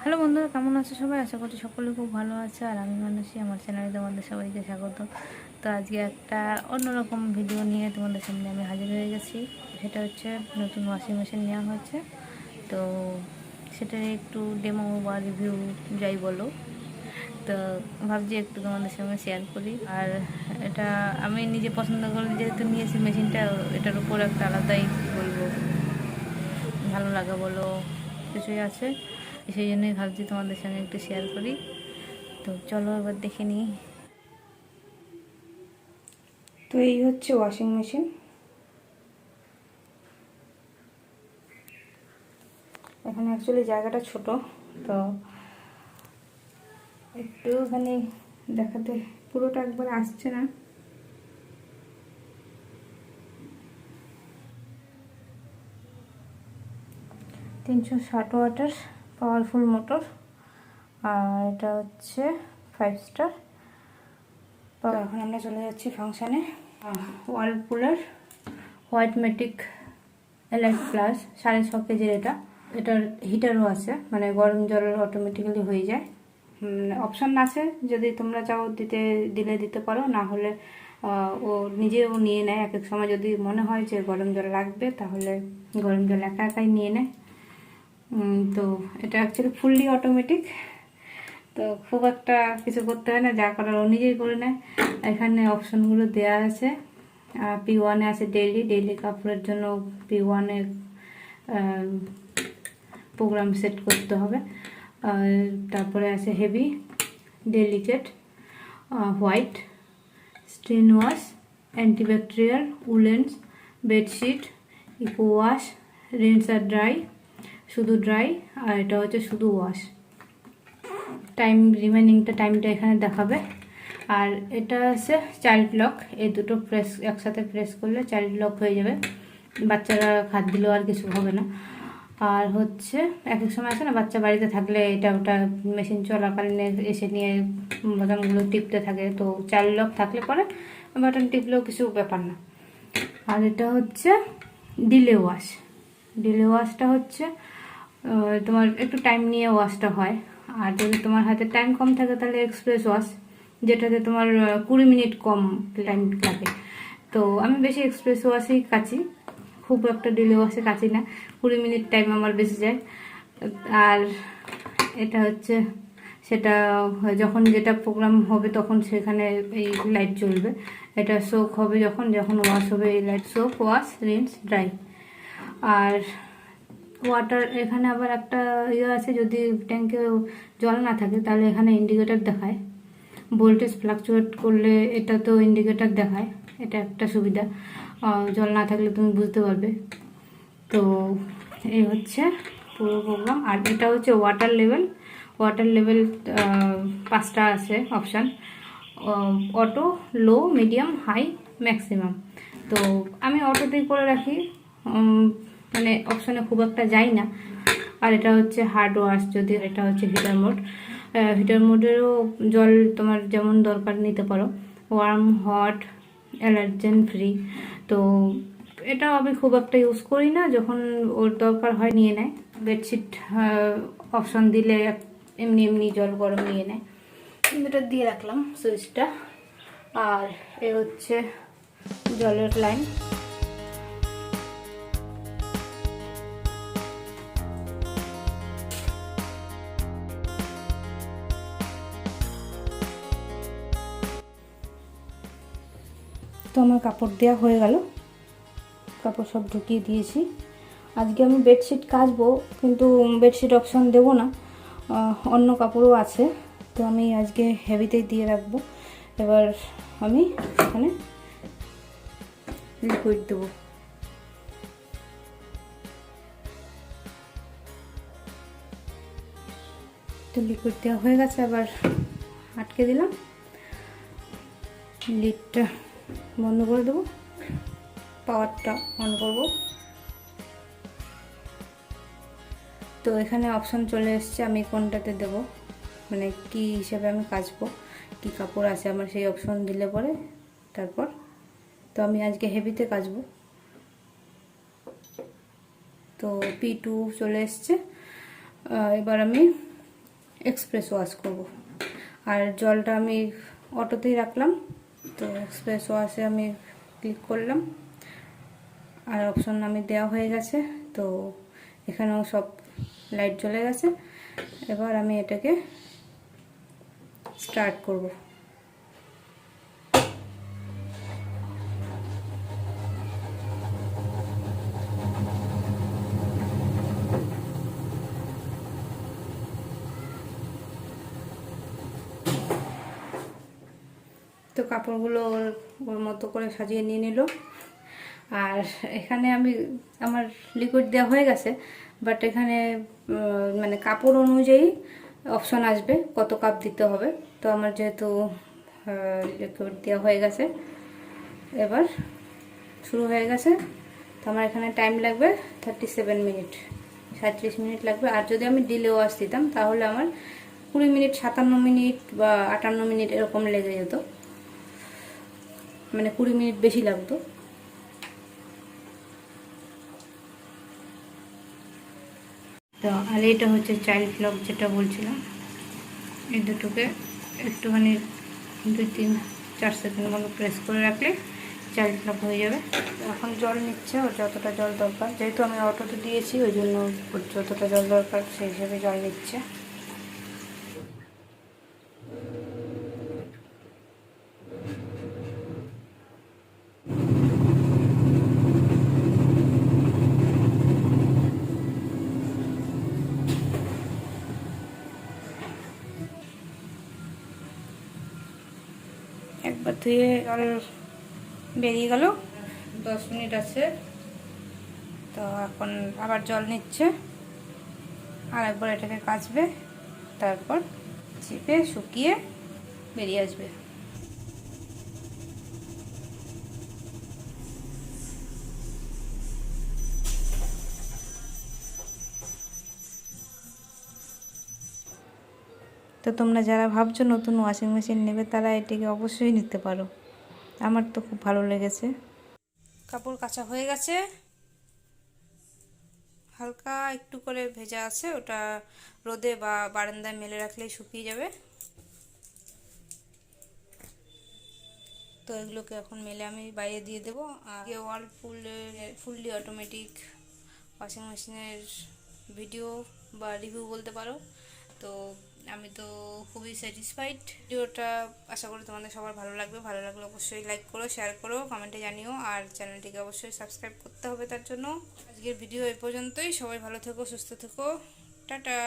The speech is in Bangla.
হ্যালো বন্ধুরা, কেমন আছো সবাই? আশা করছি সকলে খুব ভালো আছে। আর আমি মানসী, আমার চ্যানেলে তোমাদের সবাইকে স্বাগত। তো আজকে একটা অন্যরকম ভিডিও নিয়ে তোমাদের সামনে আমি হাজির হয়ে গেছি। সেটা হচ্ছে নতুন ওয়াশিং মেশিন নেওয়া হয়েছে। তো সেটার একটু ডেমো বা রিভিউ যাই বলো, তো ভাবছি একটু তোমাদের সঙ্গে শেয়ার করি। আর এটা আমি নিজে পছন্দ করে যেহেতু নিয়েছি মেশিনটা, এটার উপর একটা আলাদাই বলবো ভালো লাগা বলো কিছুই আছে। সেই জন্যই ভাবছি তোমাদের সঙ্গে একটু শেয়ার করি। তো চলো এবার দেখে নিই। তো এই হচ্ছে ওয়াশিং মেশিন। এখানে অ্যাকচুয়ালি জায়গাটা ছোট, তো একটুখানি দেখাতে পুরোটা একবার আসছে না। $360 পাওয়ারফুল মোটর, আর এটা হচ্ছে 5 স্টার। তো এখন আমরা চলে যাচ্ছি ফাংশানে। ওয়ার্লপুলের হোয়াইট ম্যাটিক এলাইট প্লাস 6.5 কেজির এটার হিটারও আছে, মানে গরম জল অটোমেটিক্যালি হয়ে যায়। অপশন আছে, যদি তোমরা চাও দিতে পারো, না হলে ও নিজেও নিয়ে নেয়। এক এক সময় যদি মনে হয় যে গরম জল লাগবে, তাহলে গরম জল একা একাই নিয়ে নেয়। তো এটা অ্যাকচুয়ালি ফুললি অটোমেটিক, তো খুব একটা কিছু করতে হয় না, যা করার ও নিজেই করে নেয়। এখানে অপশনগুলো দেওয়া আছে। P1-এ আছে ডেইলি কাপড়ের জন্য P1-এ প্রোগ্রাম সেট করতে হবে। তারপরে আছে heavy, delicate, white, stain wash, antibacterial, woollens, bedsheet, eco wash, rinse আর ড্রাই, শুধু ড্রাই, আর এটা হচ্ছে শুধু ওয়াশ। টাইমটা এখানে দেখাবে। আর এটা আছে চাইল্ড লক, এই দুটো একসাথে প্রেস করলে চাইল্ড লক হয়ে যাবে, বাচ্চারা হাত দিলেও আর কিছু হবে না। আর হচ্ছে এক এক সময় আছে না, বাচ্চা বাড়িতে থাকলে এটা ওটা মেশিন চলাকালীন এসে নিয়ে বাটনগুলো টিপতে থাকে, তো চাইল্ড লক থাকলে পরে বাটন টিপলেও কিছু ব্যাপার না। আর এটা হচ্ছে ডিলে ওয়াশটা হচ্ছে তোমার একটু টাইম নিয়ে ওয়াশটা হয়। আর যদি তোমার হাতে টাইম কম থাকে, তাহলে এক্সপ্রেস ওয়াশ, যেটাতে তোমার 20 মিনিট কম টাইম লাগে। তো আমি বেশি এক্সপ্রেস ওয়াশেই কাচি, খুব একটা ডিলে ওয়াশে কাচি না, 20 মিনিট টাইম আমার বেশি যায়। আর এটা হচ্ছে সেটা যখন যেটা প্রোগ্রাম হবে তখন সেখানে এই লাইট জ্বলবে। এটা সোক হবে যখন ওয়াশ হবে, এই light soak, wash, rinse, dry. আর ওয়াটার, এখানে আবার একটা ইয়ে আছে, যদি ট্যাঙ্কে জল না থাকে তাহলে এখানে ইন্ডিকেটর দেখায়, ভোল্টেজ ফ্লাকচুয়েট করলে এটা তো ইন্ডিকেটর দেখায়, এটা একটা সুবিধা। জল না থাকলে তুমি বুঝতে পারবে। তো এই হচ্ছে পুরো প্রোগ্রাম। আর এটা হচ্ছে ওয়াটার লেভেল 5টা আছে অপশান, অটো, লো, মিডিয়াম, হাই, ম্যাক্সিমাম। তো আমি অটোতেই করে রাখি, মানে অপশানে খুব একটা যাই না। আর এটা হচ্ছে হার্ড ওয়াশ, যদি এটা হচ্ছে হিটার মোডেরও জল তোমার যেমন দরকার নিতে পারো, ওয়ার্ম, হট, অ্যালার্জেন ফ্রি। তো এটা আমি খুব একটা ইউজ করি না, যখন ওর দরকার হয় নিয়ে নেয়। বেডশিট অপশন দিলে এমনি জল গরম নিয়ে নেয়। এটা দিয়ে রাখলাম সুইচটা। আর এ হচ্ছে জলের লাইন। তো আমার কাপড় দেওয়া হয়ে গেল, কাপড় সব ঢুকিয়ে দিয়েছি। আজকে আমি বেডশিট কাচবো, কিন্তু বেডশিট অপশন দেবো না, অন্য কাপড়ও আছে, তো আমি আজকে হেভিতেই দিয়ে রাখবো। এবার আমি এখানে লিকুইড দেবো। তো লিকুইড দেওয়া হয়ে গেছে, আবার আটকে দিলাম, লিডটা বন্ধ করে দেবো, পাওয়ারটা অন করব। তো এখানে অপশন চলে এসছে, আমি কোনটাতে দেব, মানে কি হিসাবে আমি কাচবো, কি কাপড় আছে আমার, সেই অপশন দিলে পরে তারপর। তো আমি আজকে হেভিতে কাচবো। তো P2 চলে এসছে। এবার আমি এক্সপ্রেস ওয়াশ করব। আর জলটা আমি অটোতেই রাখলাম, তো এক্সপ্রেস ওয়াশে আমি ক্লিক করলাম আর অপশন আমি দেওয়া হয়ে গেছে। তো এখানেও সব লাইট জ্বলে গেছে। এবার আমি এটাকে স্টার্ট করব। তো কাপড়গুলো ওর মতো করে সাজিয়ে নিয়ে নিল। আর এখানে আমার লিকুইড দেওয়া হয়ে গেছে, বাট এখানে মানে কাপড় অনুযায়ী অপশন আসবে কত কাপ দিতে হবে। তো আমার যেহেতু লিকুইড দেওয়া হয়ে গেছে, এবার শুরু হয়ে গেছে। তো আমার এখানে টাইম লাগবে 37 মিনিট, 37 মিনিট লাগবে। আর যদি আমি ডিলে ওয়াশ দিতাম তাহলে আমার 20 মিনিট, 57 মিনিট বা 58 মিনিট এরকম লেগে যেত, মানে 20 মিনিট বেশি লাগতো। তো আর এটা হচ্ছে চাইল্ড লক যেটা বলছিলাম, এই দুটোকে একটুখানি 2-3-4 সেকেন্ড মতো প্রেস করে রাখলে চাইল্ড লক হয়ে যাবে। এখন জল নিচ্ছে, ওর যতটা জল দরকার, যেহেতু আমি অটোতে দিয়েছি ওই জন্য ওর যতটা জল দরকার সেই হিসেবে জল নিচ্ছে। একবার ধুয়ে জল বেরিয়ে গেল, 10 মিনিট আছে। তো এখন আবার জল নিচ্ছে, আর একবার এটাকে কাচবে, তারপর চিপে শুকিয়ে বেরিয়ে আসবে। তো তোমরা যারা ভাবছো নতুন ওয়াশিং মেশিন নেবে তারা এটিকে অবশ্যই নিতে পারো, আমার তো খুব ভালো লেগেছে। কাপড় কাচা হয়ে গেছে, হালকা একটু করে ভেজা আছে, ওটা রোদে বা বারান্দায় মেলে রাখলেই শুকিয়ে যাবে। তো এগুলোকে এখন মেলে আমি বাইরে দিয়ে দেবো। আর ওয়ার্লপুলের ফুললি অটোমেটিক ওয়াশিং মেশিনের ভিডিও বা রিভিউ বলতে পারো। তো আমি তো খুবই স্যাটিসফাইড। ভিডিওটা আশা করি তোমাদের সবার ভালো লাগবে। ভালো লাগলে অবশ্যই লাইক করো, শেয়ার করো, কমেন্টে জানিও, আর চ্যানেলটিকে অবশ্যই সাবস্ক্রাইব করতে হবে তার জন্য। আজকের ভিডিও এই পর্যন্তই। সবাই ভালো থেকো, সুস্থ থেকো, টাটা।